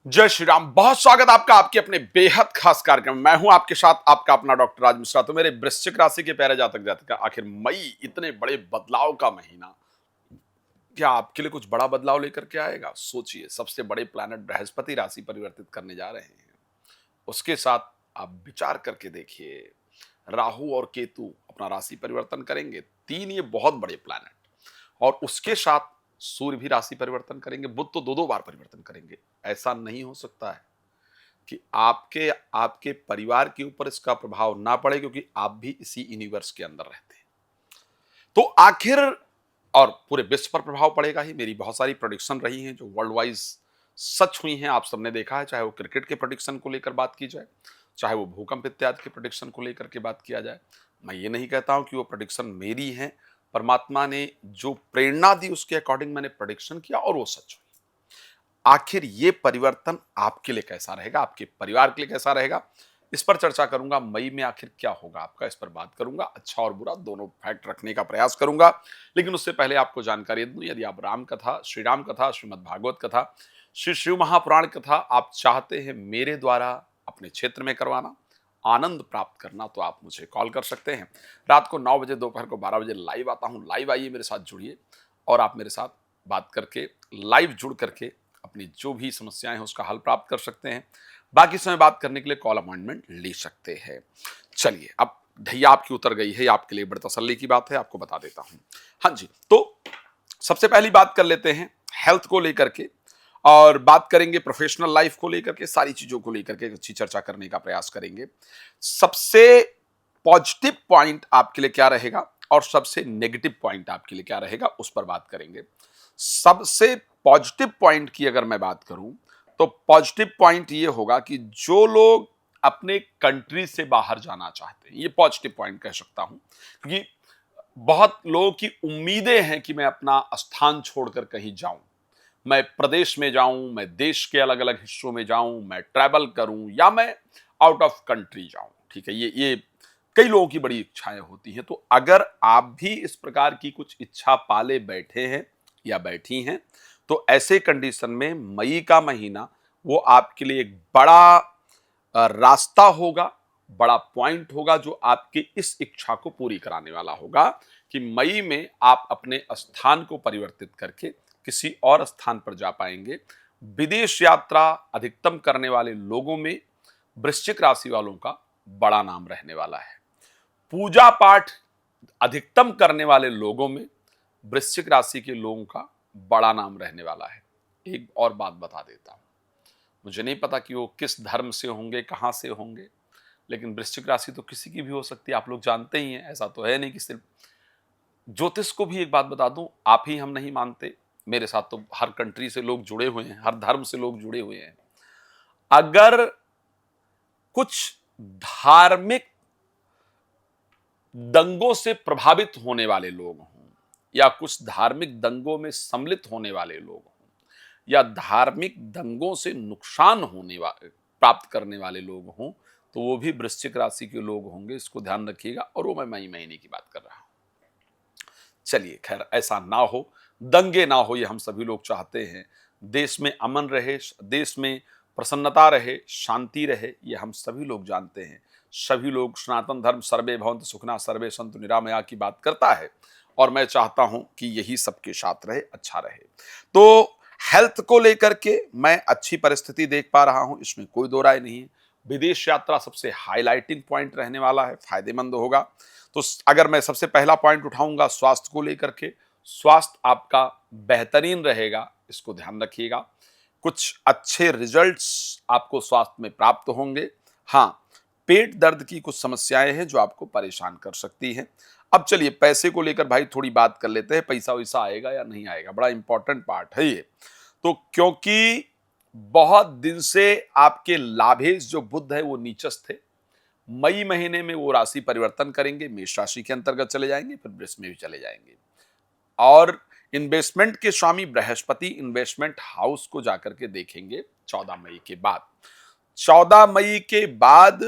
जय श्री राम। बहुत स्वागत आपका आपके अपने बेहद खास कार्यक्रम। मैं हूं आपके साथ आपका अपना डॉक्टर राज मिश्रा। तो मेरे वृश्चिक राशि के प्यारे जातक जातिका, आखिर मई इतने बड़े बदलाव का महीना क्या आपके लिए कुछ बड़ा बदलाव लेकर के आएगा? सोचिए, सबसे बड़े प्लैनेट बृहस्पति राशि परिवर्तित करने जा रहे हैं। उसके साथ आप विचार करके देखिए, राहु और केतु अपना राशि परिवर्तन करेंगे। तीन ये बहुत बड़े प्लैनेट, और उसके साथ सूर्य भी राशि परिवर्तन करेंगे। बुध तो दो दो बार परिवर्तन करेंगे। ऐसा नहीं हो सकता है कि आपके आपके परिवार के ऊपर इसका प्रभाव ना पड़े, क्योंकि आप भी इसी यूनिवर्स के अंदर रहते हैं। तो आखिर और पूरे विश्व पर प्रभाव पड़ेगा ही। मेरी बहुत सारी प्रोडिक्शन रही हैं जो वर्ल्ड वाइज सच हुई हैं, आप सबने देखा है। चाहे वो क्रिकेट के प्रोडिक्शन को लेकर बात की जाए, चाहे वो भूकंप इत्यादि के प्रोडिक्शन को लेकर के बात किया जाए। मैं ये नहीं कहता हूं कि वो प्रोडिक्शन मेरी है। परमात्मा ने जो प्रेरणा दी उसके अकॉर्डिंग मैंने प्रोडिक्शन किया और वो सच हुई। आखिर ये परिवर्तन आपके लिए कैसा रहेगा, आपके परिवार के लिए कैसा रहेगा, इस पर चर्चा करूंगा। मई में आखिर क्या होगा आपका, इस पर बात करूंगा। अच्छा और बुरा दोनों फैक्ट रखने का प्रयास करूंगा। लेकिन उससे पहले आपको जानकारी दूं, यदि आप राम कथा, श्री राम कथा, श्रीमद् भागवत कथा, श्री शिव महापुराण कथा आप चाहते हैं मेरे द्वारा अपने क्षेत्र में करवाना, आनंद प्राप्त करना, तो आप मुझे कॉल कर सकते हैं। रात को 9 बजे, दोपहर को 12 बजे लाइव आता हूं। लाइव आइए, मेरे साथ जुड़िए और आप मेरे साथ बात करके, लाइव जुड़ करके अपनी जो भी समस्याएं हैं उसका हल प्राप्त कर सकते हैं। बाकी समय बात करने के लिए कॉल अपॉइंटमेंट ले सकते हैं। चलिए, अब ढैया आपकी उतर गई है, आपके लिए बड़ी तसल्ली की बात है, आपको बता देता हूं। हाँ जी, तो सबसे पहली बात कर लेते हैं हेल्थ को लेकर के, और बात करेंगे प्रोफेशनल लाइफ को लेकर के, सारी चीजों को लेकर के अच्छी चर्चा करने का प्रयास करेंगे। सबसे पॉजिटिव पॉइंट आपके लिए क्या रहेगा और सबसे नेगेटिव पॉइंट आपके लिए क्या रहेगा, उस पर बात करेंगे। सबसे पॉजिटिव पॉइंट की अगर मैं बात करूं, तो पॉजिटिव पॉइंट ये होगा कि जो लोग अपने कंट्री से बाहर जाना चाहते हैं, ये पॉजिटिव पॉइंट कह सकता हूं। क्योंकि बहुत लोगों की उम्मीदें हैं कि मैं अपना स्थान छोड़कर कहीं जाऊं, मैं प्रदेश में जाऊं, मैं देश के अलग अलग हिस्सों में जाऊं, मैं ट्रैवल करूं, या मैं आउट ऑफ कंट्री जाऊं। ठीक है, ये कई लोगों की बड़ी इच्छाएं होती हैं। तो अगर आप भी इस प्रकार की कुछ इच्छा पाले बैठे हैं या बैठी हैं, तो ऐसे कंडीशन में मई का महीना वो आपके लिए एक बड़ा रास्ता होगा, बड़ा पॉइंट होगा, जो आपकी इस इच्छा को पूरी कराने वाला होगा कि मई में आप अपने स्थान को परिवर्तित करके किसी और स्थान पर जा पाएंगे। विदेश यात्रा अधिकतम करने वाले लोगों में वृश्चिक राशि वालों का बड़ा नाम रहने वाला है। पूजा पाठ अधिकतम करने वाले लोगों में वृश्चिक राशि के लोगों का बड़ा नाम रहने वाला है। एक और बात बता देता हूं, मुझे नहीं पता कि वो किस धर्म से होंगे, कहां से होंगे, लेकिन वृश्चिक राशि तो किसी की भी हो सकती है, आप लोग जानते ही हैं। ऐसा तो है नहीं कि सिर्फ ज्योतिष को भी एक बात बता दूं, आप ही हम नहीं मानते, मेरे साथ तो हर कंट्री से लोग जुड़े हुए हैं, हर धर्म से लोग जुड़े हुए हैं। अगर कुछ धार्मिक दंगों से प्रभावित होने वाले लोग हों, या कुछ धार्मिक दंगों में सम्मिलित होने वाले लोग हों, या धार्मिक दंगों से नुकसान होने वाले, प्राप्त करने वाले लोग हों, तो वो भी वृश्चिक राशि के लोग होंगे। इसको ध्यान रखिएगा। और वो मैं मई महीने की बात कर रहा हूं। चलिए, खैर ऐसा ना हो, दंगे ना हो, ये हम सभी लोग चाहते हैं। देश में अमन रहे, देश में प्रसन्नता रहे, शांति रहे, ये हम सभी लोग जानते हैं। सभी लोग सनातन धर्म सर्वे भवन्तु सुखिनः सर्वे सन्तु निरामया की बात करता है, और मैं चाहता हूं कि यही सबके साथ रहे, अच्छा रहे। तो हेल्थ को लेकर के मैं अच्छी परिस्थिति देख पा रहा हूं, इसमें कोई दो राय नहीं है। विदेश यात्रा सबसे हाईलाइटिंग पॉइंट रहने वाला है, फायदेमंद होगा। तो अगर मैं सबसे पहला पॉइंट उठाऊंगा स्वास्थ्य को लेकर के, स्वास्थ्य आपका बेहतरीन रहेगा, इसको ध्यान रखिएगा। कुछ अच्छे रिजल्ट्स आपको स्वास्थ्य में प्राप्त होंगे। हाँ, पेट दर्द की कुछ समस्याएं हैं जो आपको परेशान कर सकती हैं। अब चलिए, पैसे को लेकर भाई थोड़ी बात कर लेते हैं। पैसा वैसा आएगा या नहीं आएगा, बड़ा इंपॉर्टेंट पार्ट है ये। तो क्योंकि बहुत दिन से आपके लाभेश जो बुध है वो नीचस्थ थे, मई महीने में वो राशि परिवर्तन करेंगे, मेष राशि के अंतर्गत चले जाएंगे, फिर वृष में भी चले जाएंगे। और इन्वेस्टमेंट के स्वामी बृहस्पति इन्वेस्टमेंट हाउस को जाकर के देखेंगे 14 मई के बाद। 14 मई के बाद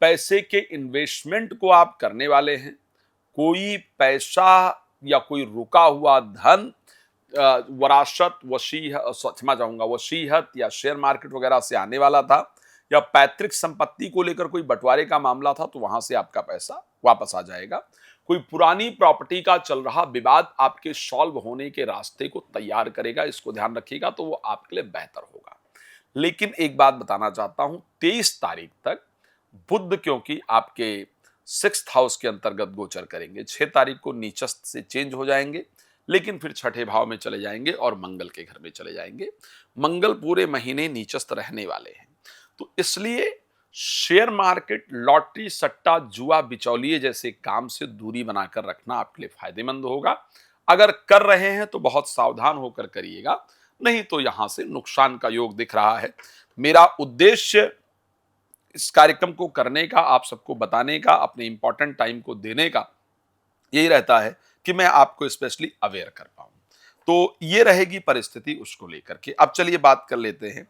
पैसे के इन्वेस्टमेंट को आप करने वाले हैं। कोई पैसा या कोई रुका हुआ धन वरासत क्षमा चाहूंगा वसीयत या शेयर मार्केट वगैरह से आने वाला था, या पैतृक संपत्ति को लेकर कोई बंटवारे का मामला था, तो वहां से आपका पैसा वापस आ जाएगा। कोई पुरानी प्रॉपर्टी का चल रहा विवाद आपके सॉल्व होने के रास्ते को तैयार करेगा, इसको ध्यान रखिएगा, तो वो आपके लिए बेहतर होगा। लेकिन एक बात बताना चाहता हूं, 23 तारीख तक बुध क्योंकि आपके 6th हाउस के अंतर्गत गोचर करेंगे, 6 तारीख को नीचस्थ से चेंज हो जाएंगे, लेकिन फिर छठे भाव में चले जाएंगे और मंगल के घर में चले जाएंगे। मंगल पूरे महीने नीचस्थ रहने वाले हैं, तो इसलिए शेयर मार्केट, लॉटरी, सट्टा, जुआ, बिचौलिए जैसे काम से दूरी बनाकर रखना आपके लिए फायदेमंद होगा। अगर कर रहे हैं तो बहुत सावधान होकर करिएगा, नहीं तो यहां से नुकसान का योग दिख रहा है। मेरा उद्देश्य इस कार्यक्रम को करने का, आप सबको बताने का, अपने इंपॉर्टेंट टाइम को देने का यही रहता है कि मैं आपको स्पेशली अवेयर कर पाऊं। तो ये रहेगी परिस्थिति उसको लेकर के। अब चलिए बात कर लेते हैं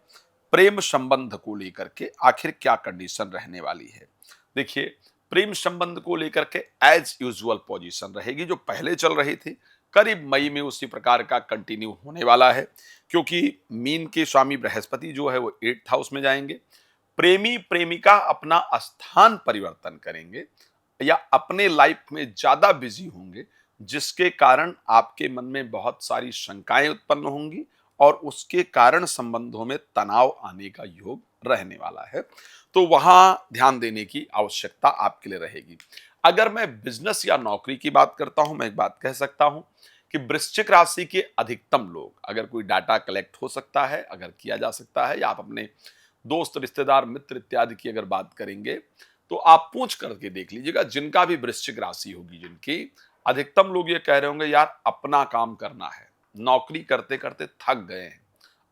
प्रेम संबंध को लेकर के, आखिर क्या कंडीशन रहने वाली है। देखिए, प्रेम संबंध को लेकर के एज यूजुअल पोजीशन रहेगी जो पहले चल रही थी, करीब मई में उसी प्रकार का कंटिन्यू होने वाला है, क्योंकि मीन के स्वामी बृहस्पति जो है वो 8th हाउस में जाएंगे। प्रेमी प्रेमिका अपना स्थान परिवर्तन करेंगे या अपने लाइफ में ज्यादा बिजी होंगे, जिसके कारण आपके मन में बहुत सारी शंकाएं उत्पन्न होंगी और उसके कारण संबंधों में तनाव आने का योग रहने वाला है। तो वहां ध्यान देने की आवश्यकता आपके लिए रहेगी। अगर मैं बिजनेस या नौकरी की बात करता हूं, मैं एक बात कह सकता हूं कि वृश्चिक राशि के अधिकतम लोग, अगर कोई डाटा कलेक्ट हो सकता है, अगर किया जा सकता है, या आप अपने दोस्त, रिश्तेदार, मित्र इत्यादि की अगर बात करेंगे, तो आप पूछ करके देख लीजिएगा, जिनका भी वृश्चिक राशि होगी, जिनकी, अधिकतम लोग ये कह रहे होंगे यार अपना काम करना है, नौकरी करते करते थक गए हैं,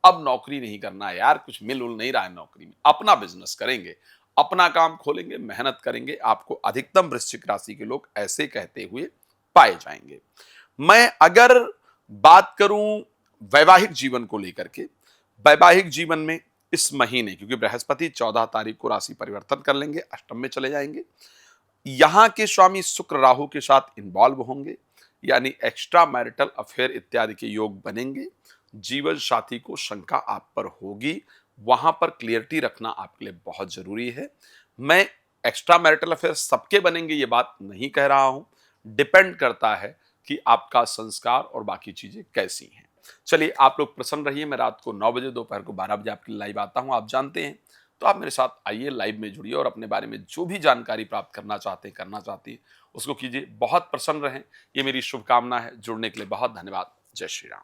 अब नौकरी नहीं करना है यार, कुछ मिल उल नहीं रहा है नौकरी में, अपना बिजनेस करेंगे, अपना काम खोलेंगे, मेहनत करेंगे। आपको अधिकतम वृश्चिक राशि के लोग ऐसे कहते हुए पाए जाएंगे। मैं अगर बात करूं वैवाहिक जीवन को लेकर के, वैवाहिक जीवन में इस महीने, क्योंकि बृहस्पति 14 तारीख को राशि परिवर्तन कर लेंगे, अष्टम में चले जाएंगे, यहां के स्वामी शुक्र राहु के साथ इन्वॉल्व होंगे, यानी एक्स्ट्रा मैरिटल अफेयर इत्यादि के योग बनेंगे। जीवन साथी को शंका आप पर होगी, वहां पर क्लियरिटी रखना आपके लिए बहुत जरूरी है। मैं एक्स्ट्रा मैरिटल अफेयर सबके बनेंगे ये बात नहीं कह रहा हूं, डिपेंड करता है कि आपका संस्कार और बाकी चीजें कैसी हैं। चलिए, आप लोग प्रसन्न रहिए। मैं रात को 9 बजे, दोपहर को 12 बजे आपके लिए लाइव आता हूं, आप जानते हैं। तो आप मेरे साथ आइए, लाइव में जुड़िए और अपने बारे में जो भी जानकारी प्राप्त करना चाहते हैं, करना चाहती हैं, उसको कीजिए। बहुत प्रसन्न रहें, ये मेरी शुभकामना है। जुड़ने के लिए बहुत धन्यवाद। जय श्री राम।